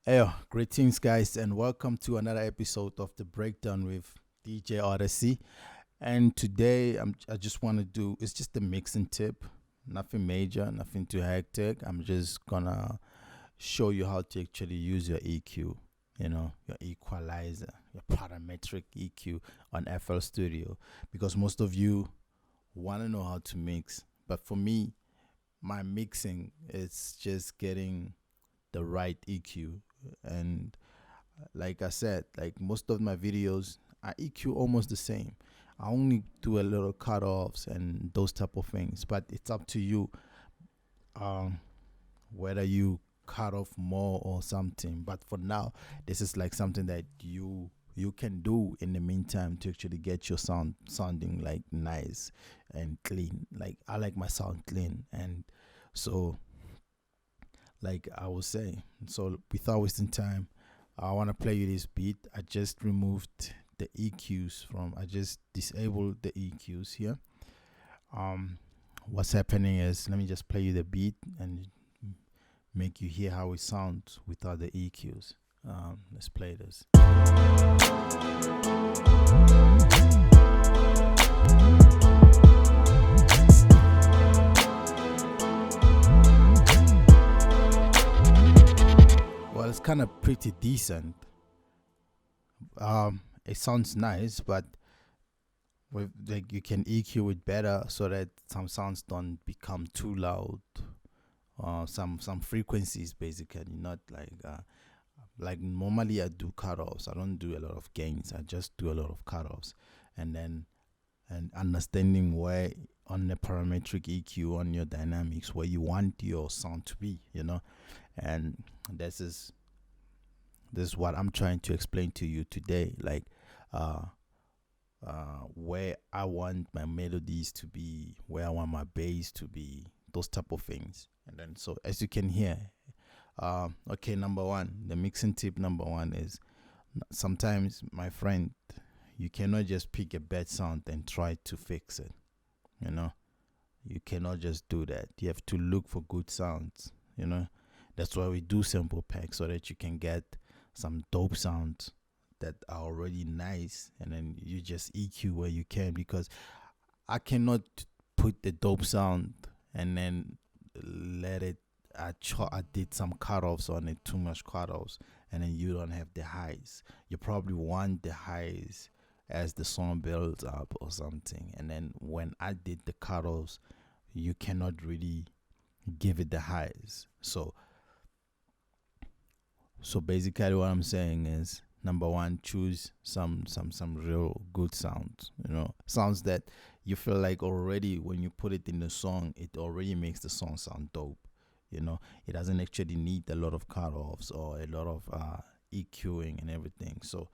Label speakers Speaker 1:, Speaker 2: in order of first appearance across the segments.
Speaker 1: Hey, greetings, guys, and welcome to another episode of the Breakdown with DJ Odyccy. And today, I just want to do it's just a mixing tip, nothing major, nothing too hectic. I'm just gonna show you how to actually use your EQ, your equalizer, your parametric EQ on FL Studio, because most of you want to know how to mix, but for me, my mixing is just getting the right EQ. And like I said, like most of my videos, I EQ almost the same. I only do a little cut-offs and those type of things, but it's up to you, um, whether you cut off more or something. But for now, this is like something that you can do in the meantime to actually get your sounding like nice and clean. Like I like my sound clean, and so like I will say. So without wasting time, I want to play you this beat. I just removed the EQs from. I just disabled the EQs here. Um, what's happening is let me just play you the beat and make you hear how it sounds without the EQs. Let's play this. Well, it's kind of pretty decent. It sounds nice, but with like you can EQ it better so that some sounds don't become too loud. Some frequencies basically, not like normally I do cutoffs. I don't do a lot of gains. I just do a lot of cutoffs, and then and understanding where on the parametric EQ on your dynamics where you want your sound to be, and this is this is what I'm trying to explain to you today. Like, uh, where I want my melodies to be, where I want my bass to be, those type of things. And then, so as you can hear, okay, number one, the mixing tip number one is sometimes, my friend, you cannot just pick a bad sound and try to fix it. You know, you cannot just do that. You have to look for good sounds. That's why we do sample packs so that you can get some dope sounds that are already nice, and then you just EQ where you can, because I cannot put the dope sound and then let it. I did some cutoffs on it, too much cutoffs, and then you don't have the highs. You probably want the highs as the song builds up or something, and then when I did the cutoffs, you cannot really give it the highs. So basically, what I'm saying is, number one, choose some real good sounds. Sounds that you feel like already when you put it in the song, it already makes the song sound dope. It doesn't actually need a lot of cutoffs or a lot of EQing and everything. So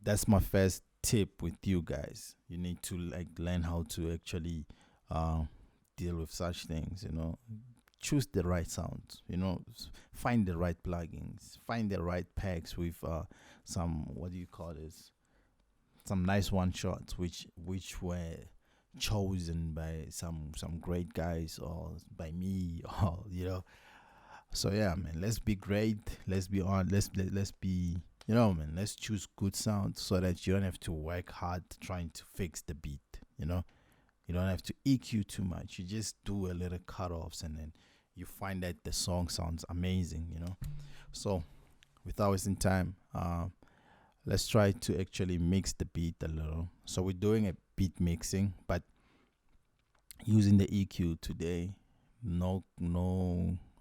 Speaker 1: that's my first tip with you guys. You need to like learn how to actually uh, deal with such things. Choose the right sounds. Find the right plugins, find the right packs with some, what do you call this, some nice one shots which were chosen by some great guys or by me or so yeah, man, let's be great. Let's be on let's be, man, let's choose good sounds so that you don't have to work hard trying to fix the beat. You don't have to EQ too much. You just do a little cut-offs, and then you find that the song sounds amazing. So, without wasting time, let's try to actually mix the beat a little. So we're doing a beat mixing, but using the EQ today. No.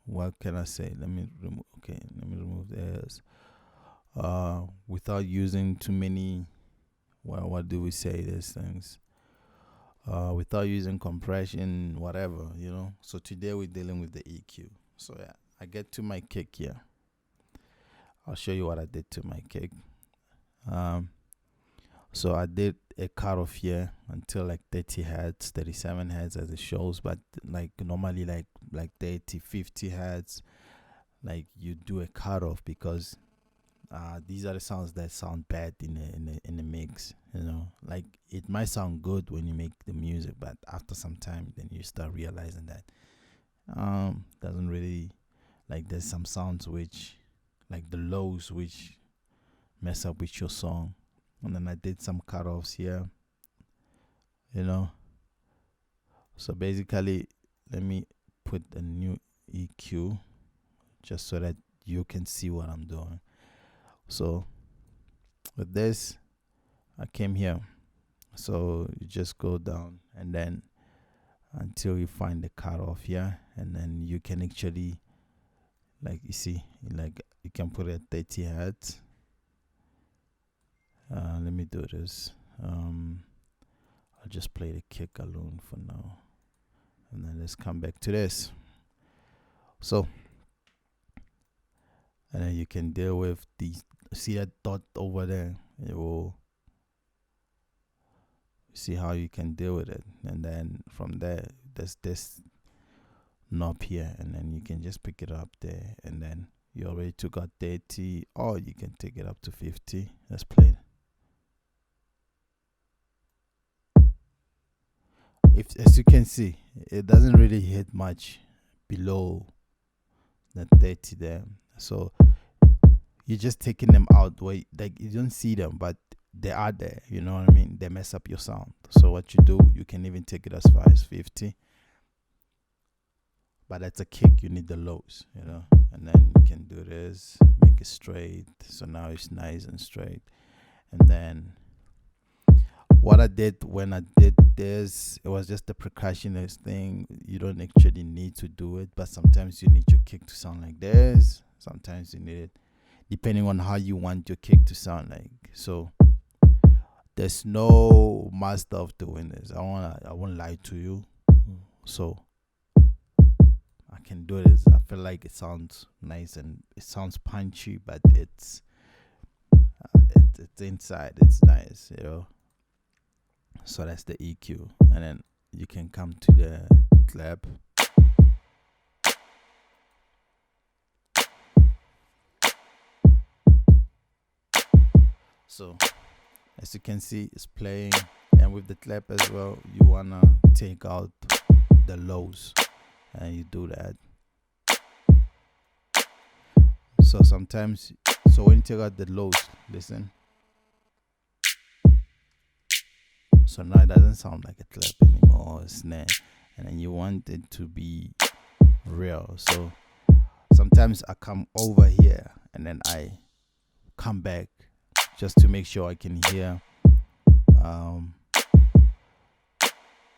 Speaker 1: What can I say? Let me remove. Okay, let me remove this. Without using too many. Well, what do we say? These things. Without using compression, whatever. So today we're dealing with the EQ. So yeah, I get to my kick here. I'll show you what I did to my kick. So I did a cutoff here until like 30 hertz, 37 hertz as it shows, but like normally like 30, 50 hertz, like you do a cutoff because these are the sounds that sound bad in the mix. Like it might sound good when you make the music, but after some time, then you start realizing that doesn't really, like, there's some sounds which like the lows which mess up with your song. And then I did some cutoffs here, you know. So basically, let me put a new EQ just so that you can see what I'm doing. So with this, I came here. So you just go down and then until you find the cutoff here, and then you can actually, like you see, like you can put it at 30 hertz. Let me do this. I'll just play the kick alone for now, and then let's come back to this. So, and then you can deal with these. See that dot over there? It will see how you can deal with it, and then from there, there's this knob here, and then you can just pick it up there, and then you already took out 30, or you can take it up to 50. Let's play it. If, as you can see, it doesn't really hit much below the 30 there. So you're just taking them out where like you don't see them, but they are there. You know what I mean? They mess up your sound. So what you do, you can even take it as far as 50. But that's a kick. You need the lows, you know. And then you can do this, make it straight. So now it's nice and straight. And then what I did when I did this, it was just a percussionist thing. You don't actually need to do it, but sometimes you need your kick to sound like this. Sometimes you need it depending on how you want your kick to sound like. So there's no master of doing this. I won't lie to you. So I can do this. I feel like it sounds nice and it sounds punchy, but it's inside. It's nice, you know. So that's the EQ, and then you can come to the clap. So as you can see, it's playing, and with the clap as well, you wanna take out the lows, and you do that. So sometimes, so when you take out the lows, listen. So now it doesn't sound like a clap anymore, or a snare, and then you want it to be real. So sometimes I come over here and then I come back just to make sure I can hear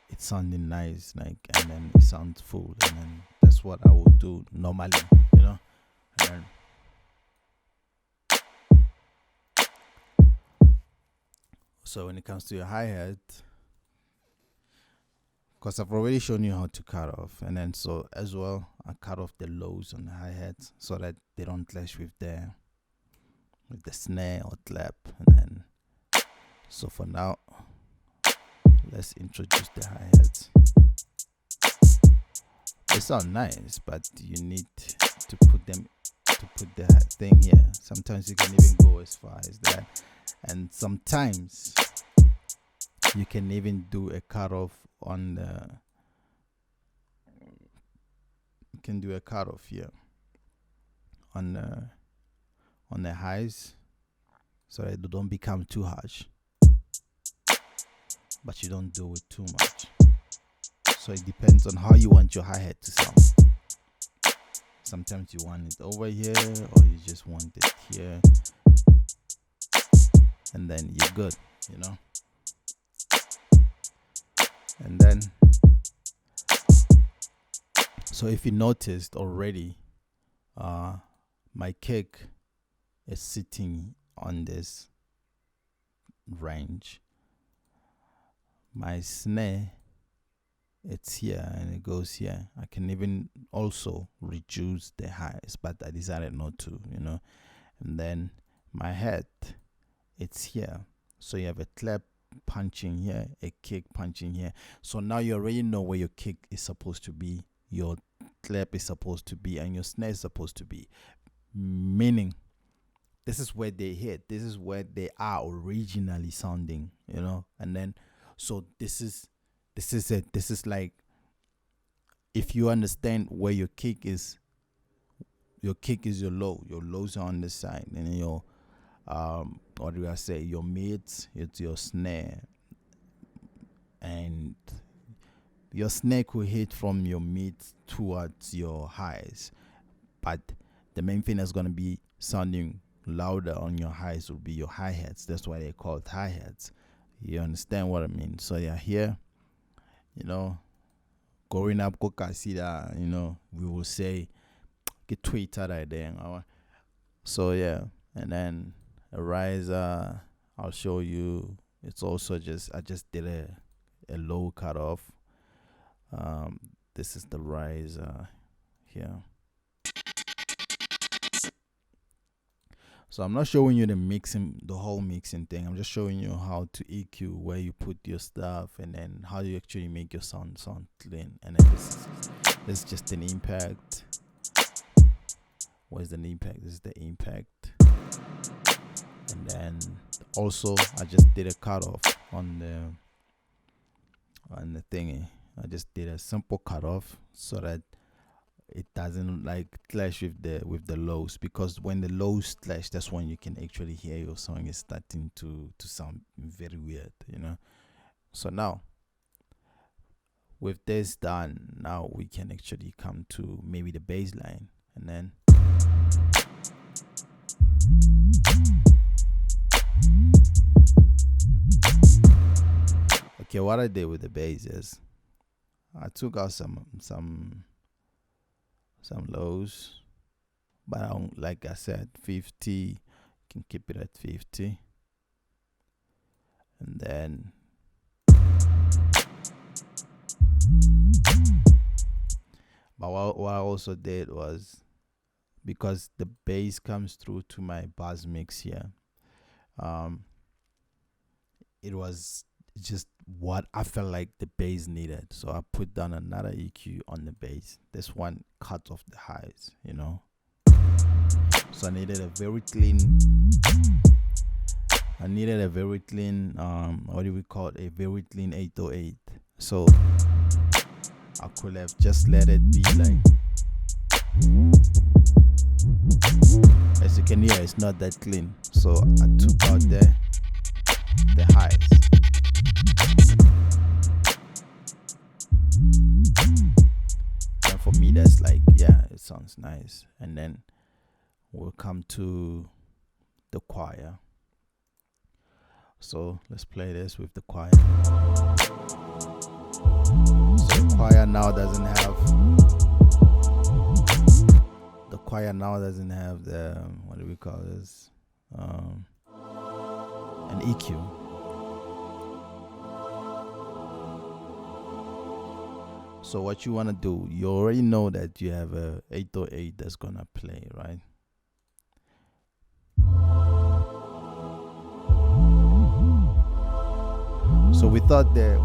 Speaker 1: it sounding nice, like, and then it sounds full, and then that's what I would do normally, you know. And then so when it comes to your hi-hat, because I've already shown you how to cut off, and then so as well, I cut off the lows on the hi-hat so that they don't clash with the snare or clap. And then so for now, let's introduce the hi-hats. They sound nice, but you need to put the thing here. Sometimes you can even go as far as that, and sometimes you can even do a cutoff on the. You can do a cutoff here on the highs, so that they don't become too harsh, but you don't do it too much. So it depends on how you want your hi-hat to sound. Sometimes you want it over here, or you just want it here, and then you're good, you know. And then, so if you noticed already, my kick is sitting on this range. My snare, it's here and it goes here. I can even also reduce the highs, but I decided not to, you know. And then my head, it's here. So you have a clap punching here, a kick punching here. So now you already know where your kick is supposed to be, your clap is supposed to be, and your snare is supposed to be. Meaning, this is where they hit. This is where they are originally sounding, you know. And then, so this is it. This is like, if you understand where your kick is your kick is your low. Your lows are on the side, and then your what do I say? Your mids, it's your snare, and your snare could hit from your mids towards your highs, but the main thing that's gonna be sounding louder on your highs will be your hi-hats. That's why they're called hi-hats. You understand what I mean? So yeah, here, growing up, we will say get Twitter right there. So yeah, and then a riser, I'll show you. It's also I just did a low cut off. This is the riser here. So I'm not showing you the whole mixing thing. I'm just showing you how to EQ, where you put your stuff, and then how you actually make your sound clean. And then this is just an impact. Where's the impact? This is the impact. And then also I just did a cutoff on the thingy. I just did a simple cutoff so that it doesn't clash with the lows, because when the lows clash, that's when you can actually hear your song is starting to sound very weird, So now, with this done, now we can actually come to maybe the bass line, and then okay, what I did with the bass is I took out some lows, but I don't, like I said, 50, you can keep it at 50, and then but what I also did was, because the bass comes through to my bass mix here, it was just what I felt like the bass needed, so I put down another EQ on the bass. This one cuts off the highs, so I needed a very clean what do we call it, a very clean 808. So I could have just let it be like, as you can hear, it's not that clean, so I took out the highs. And for me, that's like, yeah, it sounds nice. And then we'll come to the choir. So let's play this with the choir. So the choir now doesn't have the what do we call this? An EQ. So what you want to do, you already know that you have a 808 that's gonna play, right? So without the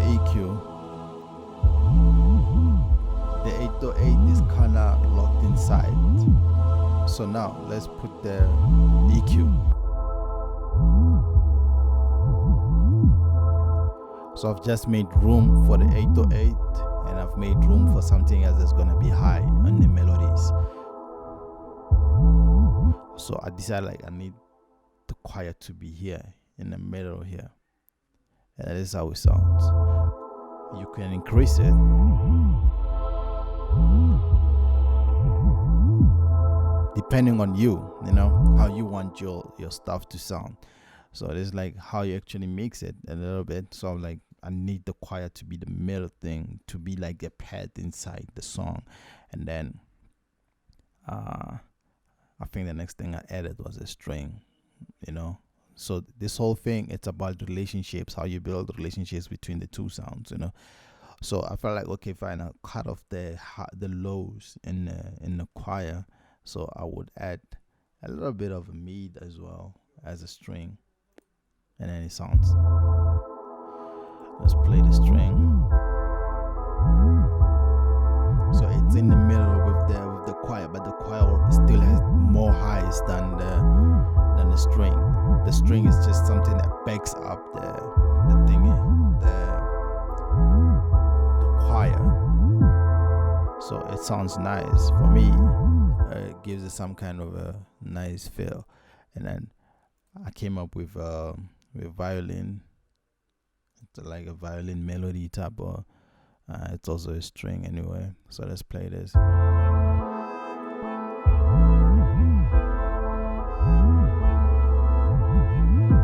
Speaker 1: EQ, the 808 is kind of locked inside. So now let's put the EQ. So I've just made room for the 808, and I've made room for something else that's gonna be high on the melodies. So I decided I need the choir to be here in the middle here, and that is how it sounds. You can increase it, depending on you, how you want your stuff to sound. So it's like how you actually mix it a little bit. So I need the choir to be the middle thing, to be like a pad inside the song. And then I think the next thing I added was a string, So this whole thing, it's about relationships, how you build relationships between the two sounds, So I felt like, okay, fine, I'll cut off the lows in the choir. So I would add a little bit of a mid as well as a string, and then it sounds. Let's play the string. So it's in the middle with the choir, but the choir still has more highs than the string. The string is just something that backs up the choir. So So it sounds nice for me. It gives it some kind of a nice feel. And then I came up with violin. It's like a violin melody type, or it's also a string anyway. So let's play this.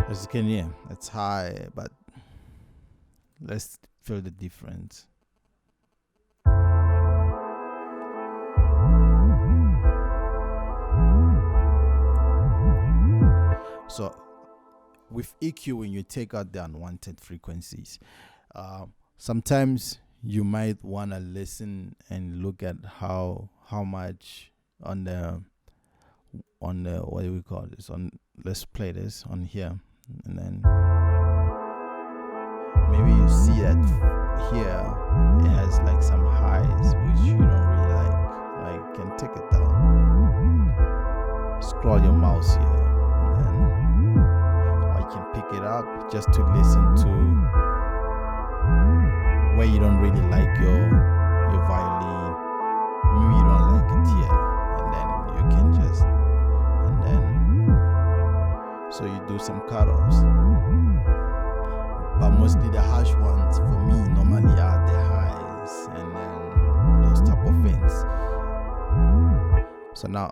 Speaker 1: As you can hear, it's high, but let's feel the difference. So with EQ, when you take out the unwanted frequencies, sometimes you might want to listen and look at how much on the what do we call this, on, let's play this on here, and then maybe you see that here it has like some highs which you don't really like you can take it down, scroll your mouse here, and then, or you can pick it up just to listen to where you don't really like your violin. Maybe you don't like it here, and then you can just, and then so you do some cutoffs. But mostly the harsh ones for me normally are the highs and then those type of things. So now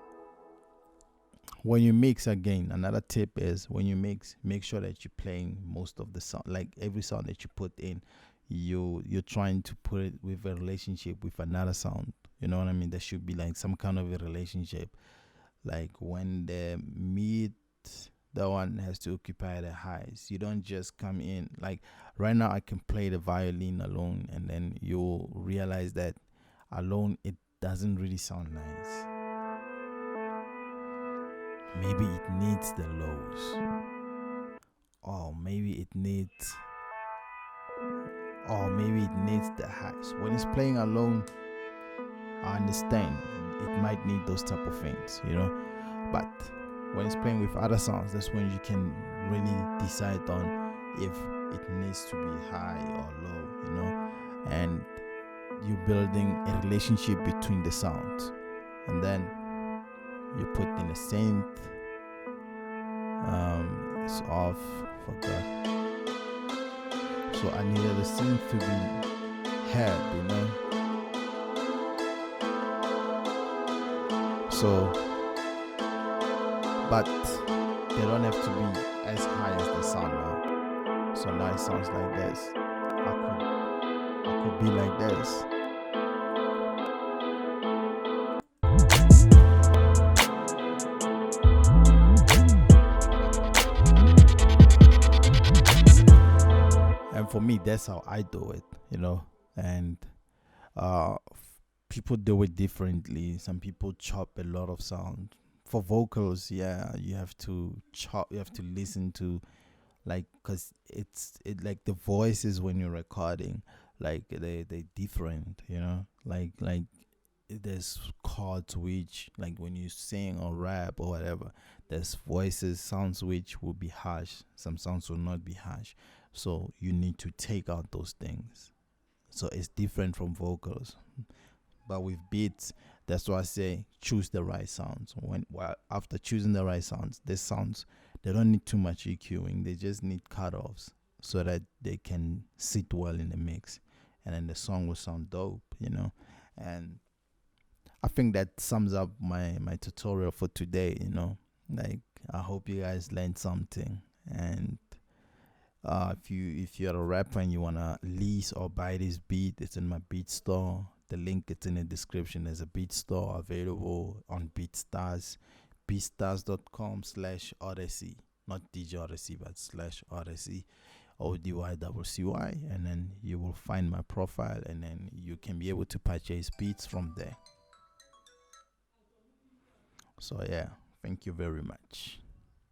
Speaker 1: when you mix, again, another tip is when you mix, make sure that you're playing most of the sound, like every sound that you put in, you're trying to put it with a relationship with another sound. You know what I mean? There should be like some kind of a relationship. Like when the mid, the one has to occupy the highs. You don't just come in. Like right now I can play the violin alone, and then you'll realize that alone it doesn't really sound nice. Maybe it needs the lows, or maybe it needs the highs. When it's playing alone, I understand it might need those type of things, you know. But when it's playing with other sounds, that's when you can really decide on if it needs to be high or low, you know. And you're building a relationship between the sounds, and then you put in a synth. It's off, forgot. So I needed the synth to be heard, you know. So, but they don't have to be as high as the sound now. So now it sounds like this. I could be like this. And for me, that's how I do it, you know. And people do it differently. Some people chop a lot of sound. For vocals, yeah, you have to chop. You have to listen to, like, cause it like the voices when you're recording, like they different, you know. Like there's chords which, like when you sing or rap or whatever, there's voices, sounds which will be harsh. Some sounds will not be harsh. So you need to take out those things. So it's different from vocals. But with beats, that's why I say choose the right sounds. After choosing the right sounds, these sounds, they don't need too much EQing. They just need cutoffs so that they can sit well in the mix, and then the song will sound dope, you know. And I think that sums up my tutorial for today, you know. Like, I hope you guys learned something. And if you're a rapper and you wanna lease or buy this beat, it's in my beat store. The link is in the description. There's a beat store available on BeatStars, beatstars.com/Odyccy, not DJ Odyssey, but /Odyssey, ODYCCY, and then you will find my profile, and then you can be able to purchase beats from there. So yeah, thank you very much.